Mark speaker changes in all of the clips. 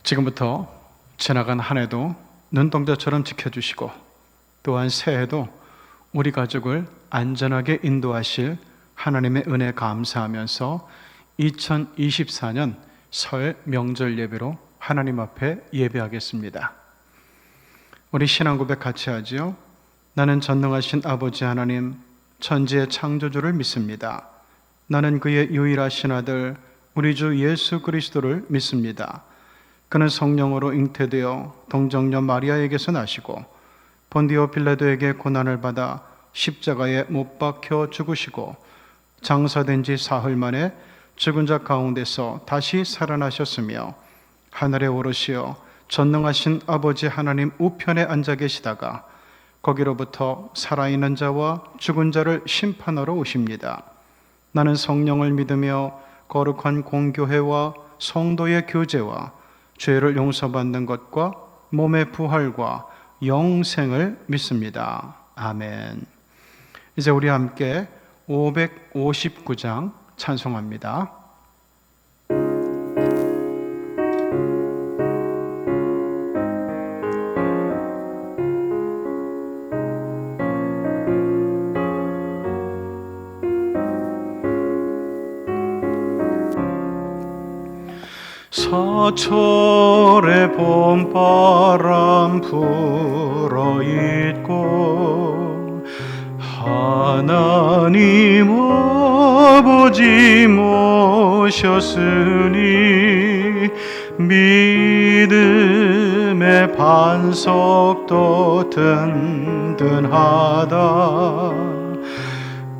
Speaker 1: 지금부터 지나간 한 해도 눈동자처럼 지켜주시고 또한 새해도 우리 가족을 안전하게 인도하실 하나님의 은혜 감사하면서 2024년 설 명절 예배로 하나님 앞에 예배하겠습니다. 우리 신앙 고백 같이 하지요. 나는 전능하신 아버지 하나님, 천지의 창조주를 믿습니다. 나는 그의 유일하신 아들 우리 주 예수 그리스도를 믿습니다. 그는 성령으로 잉태되어 동정녀 마리아에게서 나시고 본디오 빌라도에게 고난을 받아 십자가에 못 박혀 죽으시고 장사된 지 사흘 만에 죽은 자 가운데서 다시 살아나셨으며 하늘에 오르시어 전능하신 아버지 하나님 우편에 앉아 계시다가 거기로부터 살아있는 자와 죽은 자를 심판하러 오십니다. 나는 성령을 믿으며 거룩한 공교회와 성도의 교제와 죄를 용서받는 것과 몸의 부활과 영생을 믿습니다. 아멘. 이제 우리 함께 559장 찬송합니다. 사철의 봄바람 불어있고 하나님 아버지 모셨으니 믿음의 반석도 든든하다.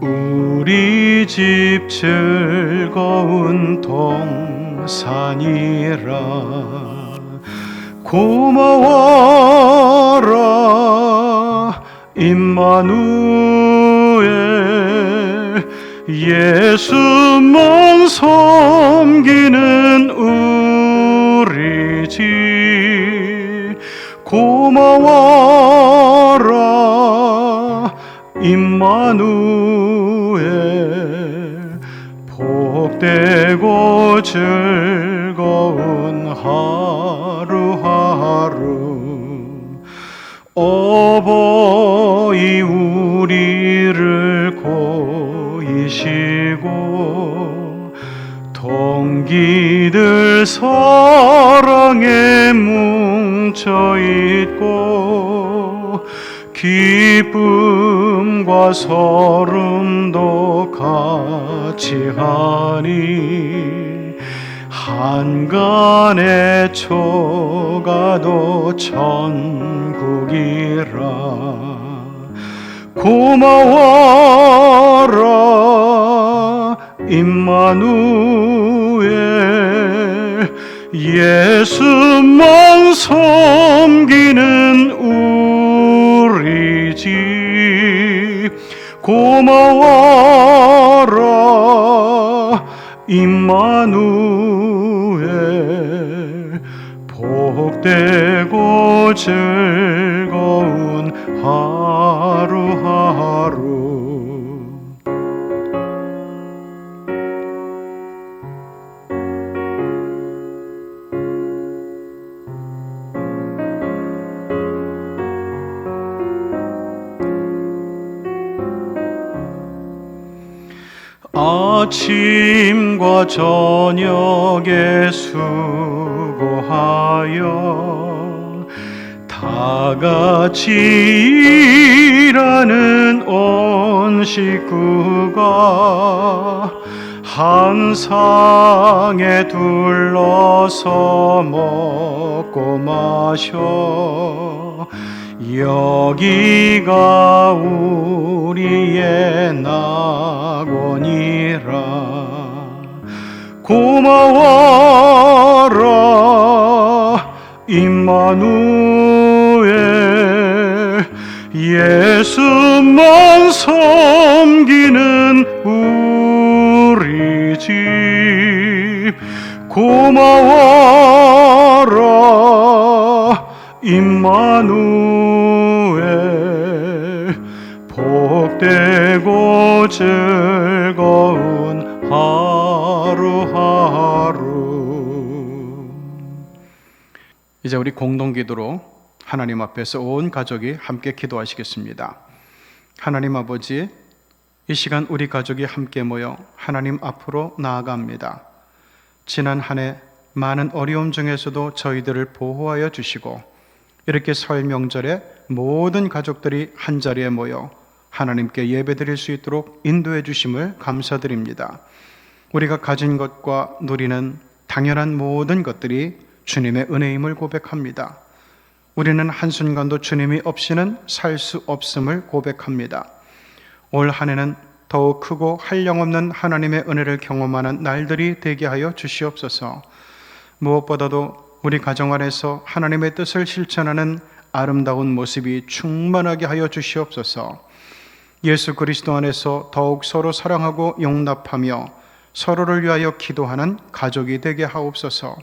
Speaker 1: 우리 집 즐거운 동산이라. 고마워라 임마누엘, 예수만 섬기는 우리 집. 고마워라 임마누엘, 복되고 즐거운 하루하루. 어버이 우리를 고이시고 동기들 사랑에 뭉쳐있고 기쁨과 서름도 같이 하니 한간의 초가도 천국이라. 고마워라 임마누엘, 예수만 섬기는 우리 집. 고마워라 임마누엘, 복되고 즐거운 하루하루. 아침과 저녁에 수고하여 다 같이 일하는 온 식구가 한 상에 둘러서 먹고 마셔. 여기가 우리의 낙원이라. 고마워라 임마누엘, 예수만 섬기는 우리 집. 고마워라 임마누엘, 복되고 즐거운 하루하루. 이제 우리 공동기도로 하나님 앞에서 온 가족이 함께 기도하시겠습니다. 하나님 아버지, 이 시간 우리 가족이 함께 모여 하나님 앞으로 나아갑니다. 지난 한 해 많은 어려움 중에서도 저희들을 보호하여 주시고 이렇게 설 명절에 모든 가족들이 한자리에 모여 하나님께 예배드릴 수 있도록 인도해 주심을 감사드립니다. 우리가 가진 것과 누리는 당연한 모든 것들이 주님의 은혜임을 고백합니다. 우리는 한순간도 주님이 없이는 살 수 없음을 고백합니다. 올 한 해는 더욱 크고 한량없는 하나님의 은혜를 경험하는 날들이 되게 하여 주시옵소서. 무엇보다도 우리 가정 안에서 하나님의 뜻을 실천하는 아름다운 모습이 충만하게 하여 주시옵소서. 예수 그리스도 안에서 더욱 서로 사랑하고 용납하며 서로를 위하여 기도하는 가족이 되게 하옵소서.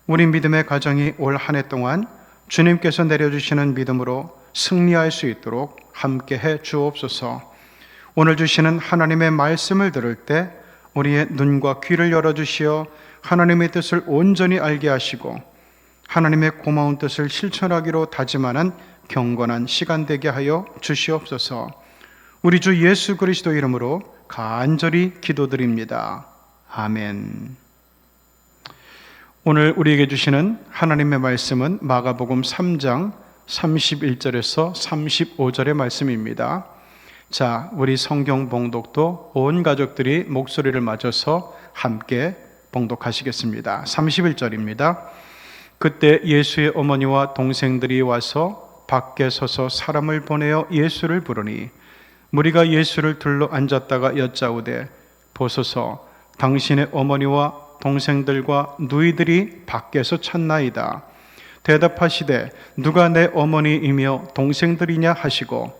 Speaker 1: 우리 믿음의 가정이 올 한 해 동안 주님께서 내려주시는 믿음으로 승리할 수 있도록 함께 해 주옵소서. 오늘 주시는 하나님의 말씀을 들을 때 우리의 눈과 귀를 열어주시어 하나님의 뜻을 온전히 알게 하시고 하나님의 고마운 뜻을 실천하기로 다짐하는 경건한 시간 되게 하여 주시옵소서. 우리 주 예수 그리스도 이름으로 간절히 기도드립니다. 아멘. 오늘 우리에게 주시는 하나님의 말씀은 마가복음 3장 31절에서 35절의 말씀입니다. 자, 우리 성경 봉독도 온 가족들이 목소리를 맞춰서 함께 봉독하시겠습니다. 31절입니다. 그때 예수의 어머니와 동생들이 와서 밖에 서서 사람을 보내어 예수를 부르니 무리가 예수를 둘러 앉았다가 여짜오되 보소서 당신의 어머니와 동생들과 누이들이 밖에서 찾나이다. 대답하시되 누가 내 어머니이며 동생들이냐 하시고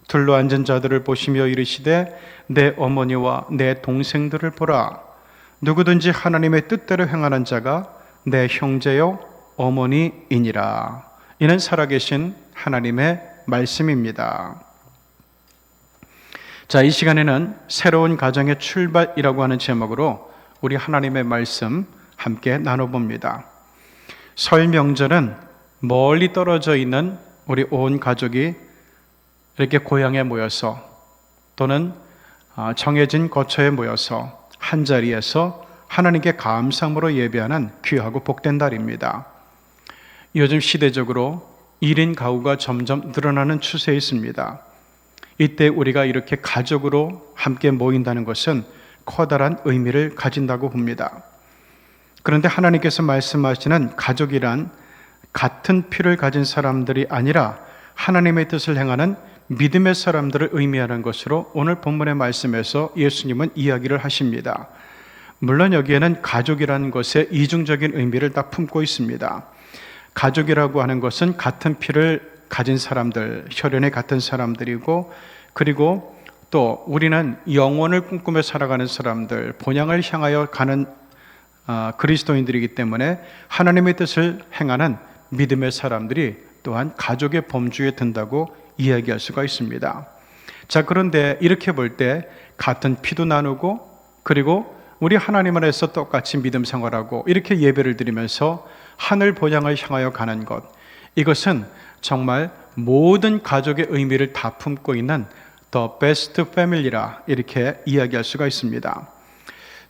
Speaker 1: 둘러 앉은 자들을 보시며 이르시되 내 어머니와 내 동생들을 보라. 누구든지 하나님의 뜻대로 행하는 자가 내 형제요 어머니이니라. 이는 살아계신 하나님의 말씀입니다. 자, 이 시간에는 새로운 가정의 출발이라고 하는 제목으로 우리 하나님의 말씀 함께 나눠봅니다. 설 명절은 멀리 떨어져 있는 우리 온 가족이 이렇게 고향에 모여서 또는 정해진 거처에 모여서 한자리에서 하나님께 감사함으로 예배하는 귀하고 복된 날입니다. 요즘 시대적으로 1인 가구가 점점 늘어나는 추세에 있습니다. 이때 우리가 이렇게 가족으로 함께 모인다는 것은 커다란 의미를 가진다고 봅니다. 그런데 하나님께서 말씀하시는 가족이란 같은 피를 가진 사람들이 아니라 하나님의 뜻을 행하는 믿음의 사람들을 의미하는 것으로 오늘 본문의 말씀에서 예수님은 이야기를 하십니다. 물론 여기에는 가족이라는 것의 이중적인 의미를 다 품고 있습니다. 가족이라고 하는 것은 같은 피를 가진 사람들, 혈연의 같은 사람들이고, 그리고 또 우리는 영원을 꿈꾸며 살아가는 사람들, 본향을 향하여 가는 그리스도인들이기 때문에 하나님의 뜻을 행하는 믿음의 사람들이 또한 가족의 범주에 든다고 이야기할 수가 있습니다. 자, 그런데 이렇게 볼 때 같은 피도 나누고 그리고 우리 하나님 안에서 똑같이 믿음 생활하고 이렇게 예배를 드리면서 하늘 본향을 향하여 가는 것, 이것은 정말 모든 가족의 의미를 다 품고 있는 The Best Family라 이렇게 이야기할 수가 있습니다.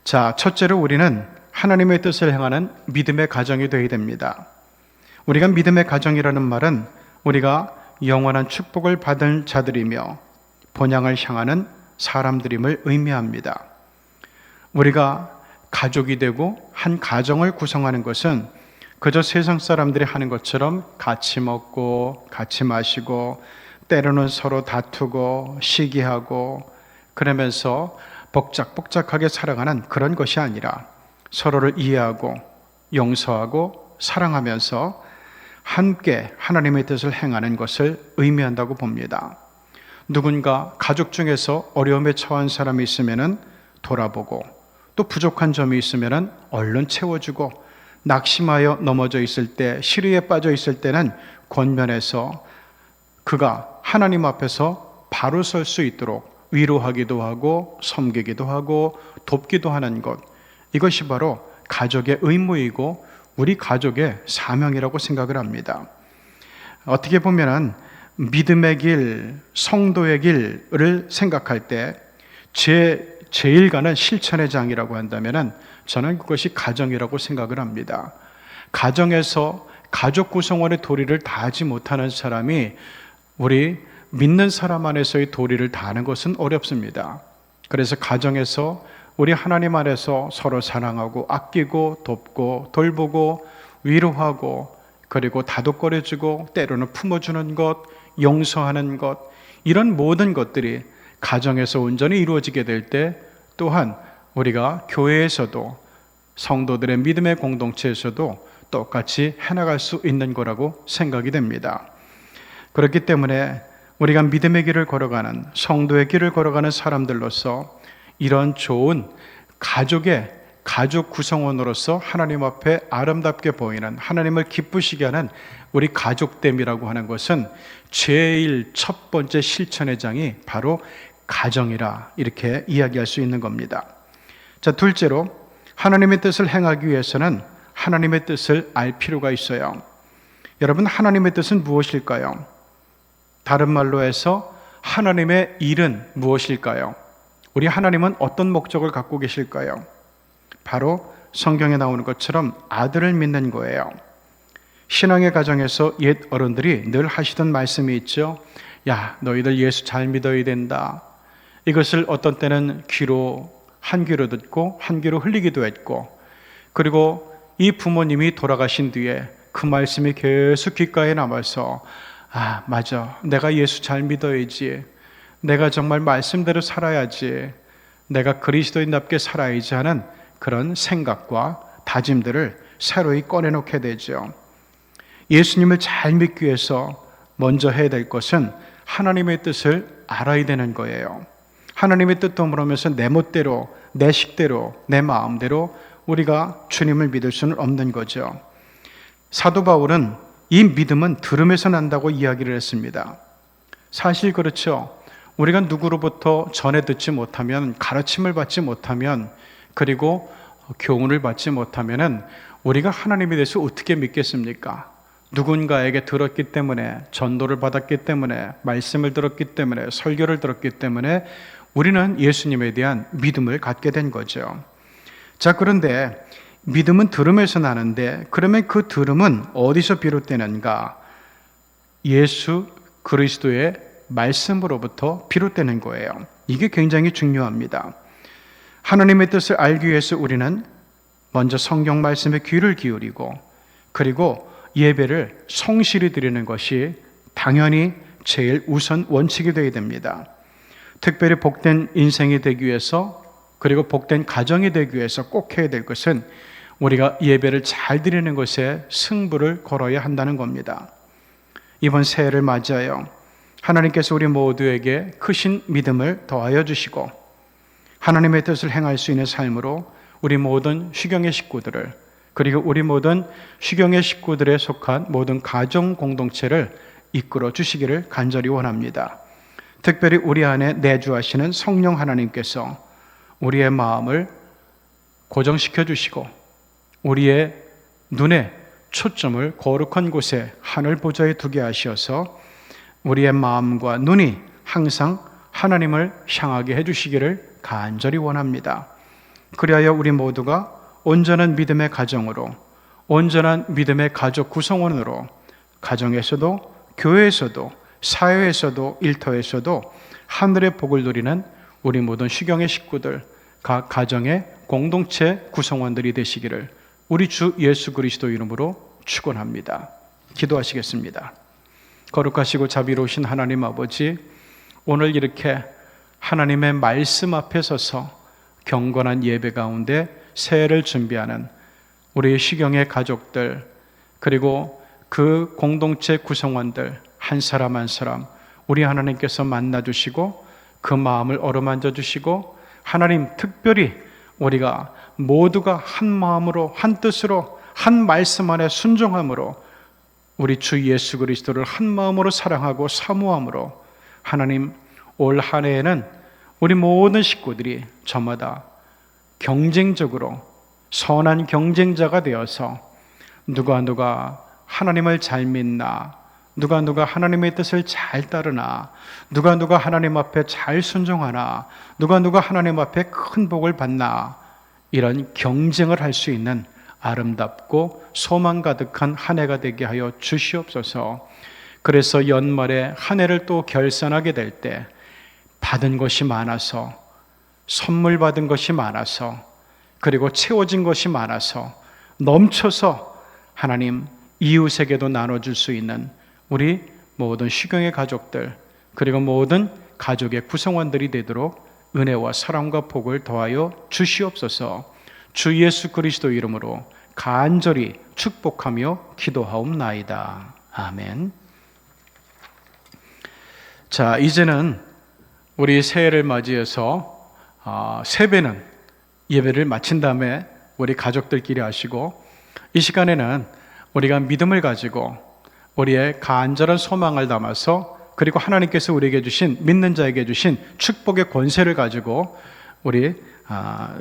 Speaker 1: 자, 첫째로 우리는 하나님의 뜻을 행하는 믿음의 가정이 되어야 됩니다. 우리가 믿음의 가정이라는 말은 우리가 영원한 축복을 받은 자들이며 본향을 향하는 사람들임을 의미합니다. 우리가 가족이 되고 한 가정을 구성하는 것은 그저 세상 사람들이 하는 것처럼 같이 먹고 같이 마시고 때로는 서로 다투고 시기하고 그러면서 복작복작하게 살아가는 그런 것이 아니라 서로를 이해하고 용서하고 사랑하면서 함께 하나님의 뜻을 행하는 것을 의미한다고 봅니다. 누군가 가족 중에서 어려움에 처한 사람이 있으면 돌아보고 또 부족한 점이 있으면 얼른 채워주고 낙심하여 넘어져 있을 때, 시리에 빠져 있을 때는 권면해서 그가 하나님 앞에서 바로 설 수 있도록 위로하기도 하고 섬기기도 하고 돕기도 하는 것, 이것이 바로 가족의 의무이고 우리 가족의 사명이라고 생각을 합니다. 어떻게 보면은 믿음의 길, 성도의 길을 생각할 때 제일 가는 실천의 장이라고 한다면은 저는 그것이 가정이라고 생각을 합니다. 가정에서 가족 구성원의 도리를 다하지 못하는 사람이 우리 믿는 사람 안에서의 도리를 다하는 것은 어렵습니다. 그래서 가정에서 우리 하나님 안에서 서로 사랑하고 아끼고 돕고 돌보고 위로하고 그리고 다독거려주고 때로는 품어주는 것, 용서하는 것, 이런 모든 것들이 가정에서 온전히 이루어지게 될 때 또한 우리가 교회에서도 성도들의 믿음의 공동체에서도 똑같이 해나갈 수 있는 거라고 생각이 됩니다. 그렇기 때문에 우리가 믿음의 길을 걸어가는, 성도의 길을 걸어가는 사람들로서 이런 좋은 가족 구성원으로서 하나님 앞에 아름답게 보이는, 하나님을 기쁘시게 하는 우리 가족됨이라고 하는 것은 제일 첫 번째 실천의 장이 바로 가정이라 이렇게 이야기할 수 있는 겁니다. 자, 둘째로 하나님의 뜻을 행하기 위해서는 하나님의 뜻을 알 필요가 있어요. 여러분, 하나님의 뜻은 무엇일까요? 다른 말로 해서 하나님의 일은 무엇일까요? 우리 하나님은 어떤 목적을 갖고 계실까요? 바로 성경에 나오는 것처럼 아들을 믿는 거예요. 신앙의 가정에서 옛 어른들이 늘 하시던 말씀이 있죠. 야, 너희들 예수 잘 믿어야 된다. 이것을 어떤 때는 한 귀로 듣고 한 귀로 흘리기도 했고, 그리고 이 부모님이 돌아가신 뒤에 그 말씀이 계속 귓가에 남아서 아, 맞아. 내가 예수 잘 믿어야지. 내가 정말 말씀대로 살아야지. 내가 그리스도인답게 살아야지 하는 그런 생각과 다짐들을 새로이 꺼내놓게 되죠. 예수님을 잘 믿기 위해서 먼저 해야 될 것은 하나님의 뜻을 알아야 되는 거예요. 하나님의 뜻도 모르면서 내 멋대로, 내 식대로, 내 마음대로 우리가 주님을 믿을 수는 없는 거죠. 사도 바울은 이 믿음은 들음에서 난다고 이야기를 했습니다. 사실 그렇죠. 우리가 누구로부터 전해 듣지 못하면, 가르침을 받지 못하면, 그리고 교훈을 받지 못하면 우리가 하나님에 대해서 어떻게 믿겠습니까? 누군가에게 들었기 때문에, 전도를 받았기 때문에, 말씀을 들었기 때문에, 설교를 들었기 때문에 우리는 예수님에 대한 믿음을 갖게 된 거죠. 자, 그런데 믿음은 들음에서 나는데 그러면 그 들음은 어디서 비롯되는가? 예수 그리스도의 말씀으로부터 비롯되는 거예요. 이게 굉장히 중요합니다. 하나님의 뜻을 알기 위해서 우리는 먼저 성경 말씀에 귀를 기울이고, 그리고 예배를 성실히 드리는 것이 당연히 제일 우선 원칙이 되어야 됩니다. 특별히 복된 인생이 되기 위해서, 그리고 복된 가정이 되기 위해서 꼭 해야 될 것은 우리가 예배를 잘 드리는 것에 승부를 걸어야 한다는 겁니다. 이번 새해를 맞이하여 하나님께서 우리 모두에게 크신 믿음을 더하여 주시고 하나님의 뜻을 행할 수 있는 삶으로 우리 모든 쉬경의 식구들을, 그리고 우리 모든 쉬경의 식구들에 속한 모든 가정 공동체를 이끌어 주시기를 간절히 원합니다. 특별히 우리 안에 내주하시는 성령 하나님께서 우리의 마음을 고정시켜 주시고 우리의 눈에 초점을 거룩한 곳에 하늘 보좌에 두게 하셔서 우리의 마음과 눈이 항상 하나님을 향하게 해주시기를 간절히 원합니다. 그리하여 우리 모두가 온전한 믿음의 가정으로, 온전한 믿음의 가족 구성원으로 가정에서도 교회에서도 사회에서도 일터에서도 하늘의 복을 누리는 우리 모든 쉬경의 식구들, 각 가정의 공동체 구성원들이 되시기를 우리 주 예수 그리스도 이름으로 축원합니다. 기도하시겠습니다. 거룩하시고 자비로우신 하나님 아버지, 오늘 이렇게 하나님의 말씀 앞에 서서 경건한 예배 가운데 새해를 준비하는 우리 쉬경의 가족들, 그리고 그 공동체 구성원들 한 사람 한 사람 우리 하나님께서 만나주시고 그 마음을 어루만져 주시고, 하나님 특별히 우리가 모두가 한 마음으로, 한 뜻으로, 한 말씀 안에 순종함으로 우리 주 예수 그리스도를 한 마음으로 사랑하고 사모함으로 하나님 올 한 해에는 우리 모든 식구들이 저마다 경쟁적으로 선한 경쟁자가 되어서 누가 하나님을 잘 믿나, 누가 하나님의 뜻을 잘 따르나, 누가 하나님 앞에 잘 순종하나, 누가 하나님 앞에 큰 복을 받나, 이런 경쟁을 할 수 있는 아름답고 소망 가득한 한 해가 되게 하여 주시옵소서. 그래서 연말에 한 해를 또 결산하게 될 때 받은 것이 많아서, 선물 받은 것이 많아서, 그리고 채워진 것이 많아서 넘쳐서 하나님 이웃에게도 나눠줄 수 있는 우리 모든 시경의 가족들, 그리고 모든 가족의 구성원들이 되도록 은혜와 사랑과 복을 더하여 주시옵소서. 주 예수 그리스도 이름으로 간절히 축복하며 기도하옵나이다. 아멘. 자, 이제는 우리 새해를 맞이해서 세배는 예배를 마친 다음에 우리 가족들끼리 하시고, 이 시간에는 우리가 믿음을 가지고 우리의 간절한 소망을 담아서, 그리고 하나님께서 우리에게 주신, 믿는 자에게 주신 축복의 권세를 가지고 우리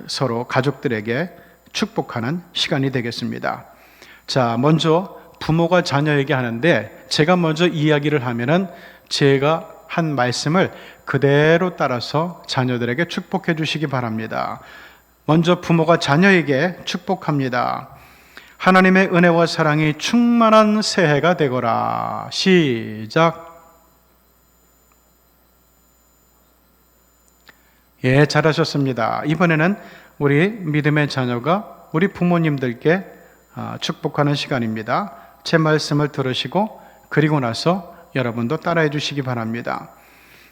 Speaker 1: 서로 가족들에게 축복하는 시간이 되겠습니다. 자, 먼저 부모가 자녀에게 하는데, 제가 먼저 이야기를 하면은 제가 한 말씀을 그대로 따라서 자녀들에게 축복해 주시기 바랍니다. 먼저 부모가 자녀에게 축복합니다. 하나님의 은혜와 사랑이 충만한 새해가 되거라. 시작. 예, 잘하셨습니다. 이번에는 우리 믿음의 자녀가 우리 부모님들께 축복하는 시간입니다. 제 말씀을 들으시고 그리고 나서 여러분도 따라해 주시기 바랍니다.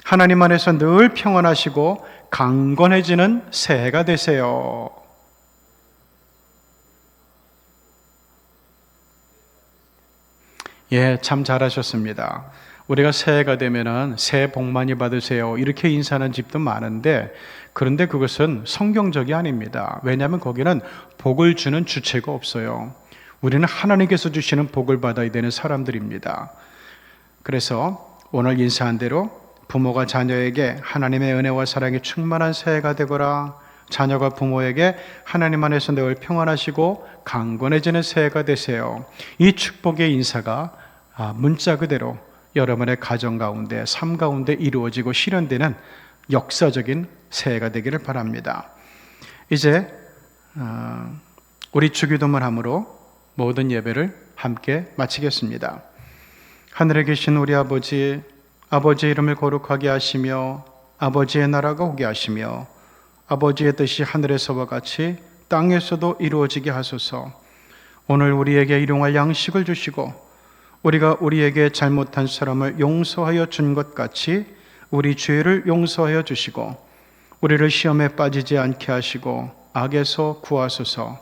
Speaker 1: 하나님 안에서 늘 평안하시고 강건해지는 새해가 되세요. 예, 참 잘하셨습니다. 우리가 새해가 되면은 새해 복 많이 받으세요 이렇게 인사하는 집도 많은데, 그런데 그것은 성경적이 아닙니다. 왜냐하면 거기는 복을 주는 주체가 없어요. 우리는 하나님께서 주시는 복을 받아야 되는 사람들입니다. 그래서 오늘 인사한 대로 부모가 자녀에게 하나님의 은혜와 사랑이 충만한 새해가 되거라, 자녀가 부모에게 하나님 안에서 늘 평안하시고 강건해지는 새해가 되세요. 이 축복의 인사가 문자 그대로 여러분의 가정 가운데, 삶 가운데 이루어지고 실현되는 역사적인 새해가 되기를 바랍니다. 이제 우리 주기도문 함으로 모든 예배를 함께 마치겠습니다. 하늘에 계신 우리 아버지, 아버지의 이름을 거룩하게 하시며 아버지의 나라가 오게 하시며 아버지의 뜻이 하늘에서와 같이 땅에서도 이루어지게 하소서. 오늘 우리에게 일용할 양식을 주시고, 우리가 우리에게 잘못한 사람을 용서하여 준 것 같이 우리 죄를 용서하여 주시고, 우리를 시험에 빠지지 않게 하시고 악에서 구하소서.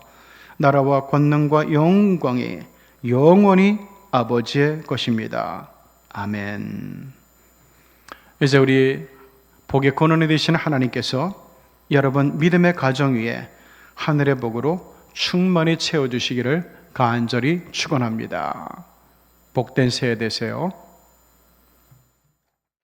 Speaker 1: 나라와 권능과 영광이 영원히 아버지의 것입니다. 아멘. 이제 우리 복의 근원이 되신 하나님께서 여러분 믿음의 가정 위에 하늘의 복으로 충만히 채워주시기를 간절히 축원합니다. 복된 새해 되세요.